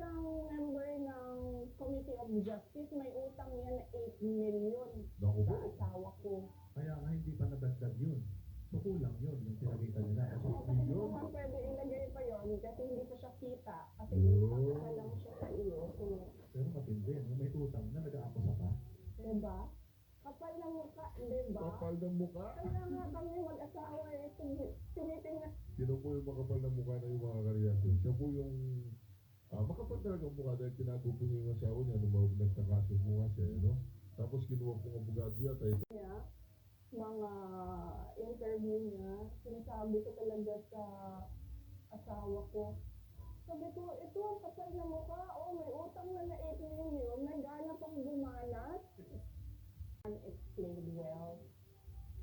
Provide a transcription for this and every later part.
isang member ng Committee of Justice, may utang yan na 8 million Naku sa po. asawa ko. Kaya nga hindi pa nadagdag yun. So kulang yun, yung pinakita nila. Kasi Oo, kasi hindi million. naman pwede ilagay pa yon kasi hindi pa siya kita. Kasi Yun. utang pa lang siya sa iyo. So, Pero matindi, no? May utang na, nag-aaposa pa. diba? Kapal ng mukha, diba? Kapal ng mukha? Kaya nga kami mag-asawa eh, tinitingnan. Sino po yung makapal ng mukha na yung mga karyasyon? Siya po yung makapal talaga ang mukha dahil tinago po niya yung asawa niya nung nagkakaso po nga siya, no? Tapos kinuha po ng abogado yata ito. Niya, mga interview niya, sinasabi ko talaga sa asawa ko. Sabi ko, ito ang kapal na mukha, oh, may utang na 8 million, naghanap ang bumanas. Unexplained wealth.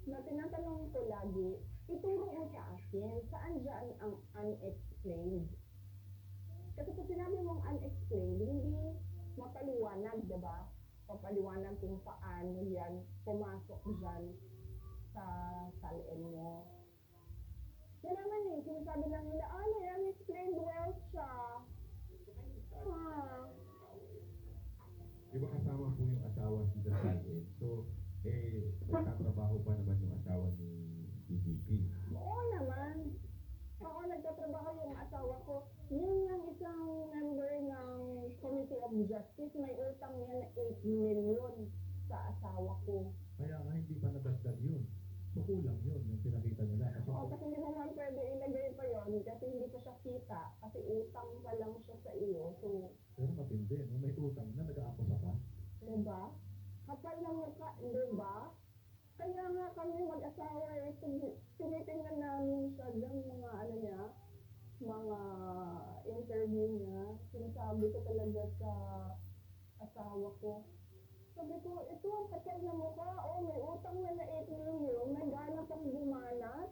Na tinatanong ko lagi, ituro mo sa akin, saan dyan ang unexplained? Kasi kung sinabi mong unexplained, hindi mapaliwanag, diba? Papaliwanag kung paano yan pumasok dyan sa salin mo. Yan naman eh, sinasabi lang nila, may unexplained wealth siya. Di ba kasama po yung asawa si Dasalin? So, nagtatrabaho pa naman yung asawa ni PBB. Oo naman. Oo, nagtatrabaho yung asawa ko. Yun yung isang member ng Committee of Justice, may utang yan na 8 million sa asawa ko. Kaya nga hindi pa nadagdag yun. So kulang yun, yung pinakita nila. Kasi Oo, kasi hindi naman pwede ilagay pa yon kasi hindi pa siya kita. Kasi utang pa lang siya sa iyo. So, pero matindi, no? May utang na, nag-aaposa pa. diba? Kapal ng mukha, diba? Kaya nga kami mag-asawa eh, tinitingnan namin siya dyan mga ano niya, mga interview niya. Sinasabi ko talaga sa asawa ko. Sabi ko, ito ang kapal na mukha, oh, may utang na 8 million, naghanap ang bumanas.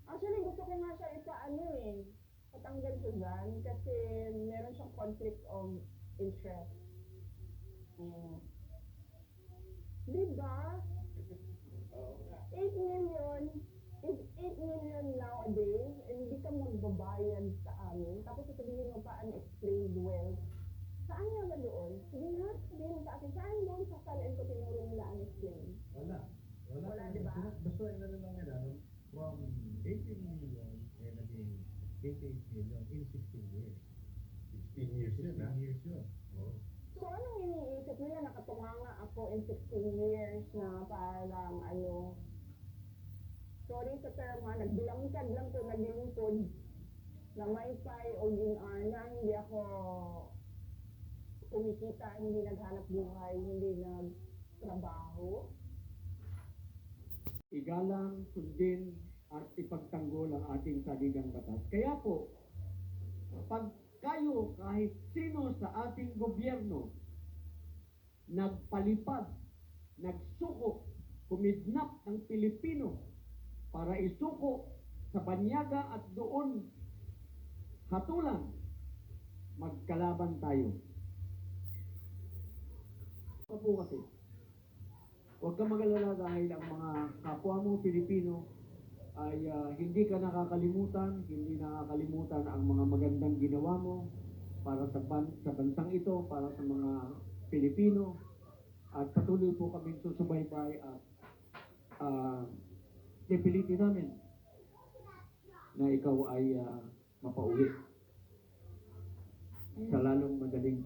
Actually, gusto ko nga siya ipaano eh, patanggal siya dyan kasi meron siyang conflict of interest. Diba? 8 million is 8 million nowadays, hindi ka magbabayad sa amin. Tapos sasabihin mo pa unexplained wealth. Saan nga ba doon? Sige nga, sabihin mo sa akin, saan doon sa salin ko tinuro nila unexplained? Wala. Wala, di ba? Basta yung ano lang nila, no? From 18 million, naging 88 million in 16 years. 16 years yun, ha? 16 years yun. Oo. So, anong iniisip nila? Nakatunganga ako in 16 years na parang ano, sorry sa term ha, nagbilangkad lang ko naglingkod na may pay o ginarna, hindi ako kumikita, hindi naghanap buhay, hindi nagtrabaho. Igalang, sundin, at ipagtanggol ang ating saligang batas. Kaya po, pag kayo kahit sino sa ating gobyerno nagpalipad, nagsuko, kumidnap ng Pilipino para isuko sa banyaga at doon hatulan, magkalaban tayo. Ano po kasi? Huwag ka mag-alala dahil ang mga kapwa mo Pilipino ay hindi ka nakakalimutan, hindi nakakalimutan ang mga magandang ginawa mo para sa bansang ito, para sa mga Pilipino. At patuloy po kami susubaybay at pipilitin namin na ikaw ay mapauwi sa lalong madaling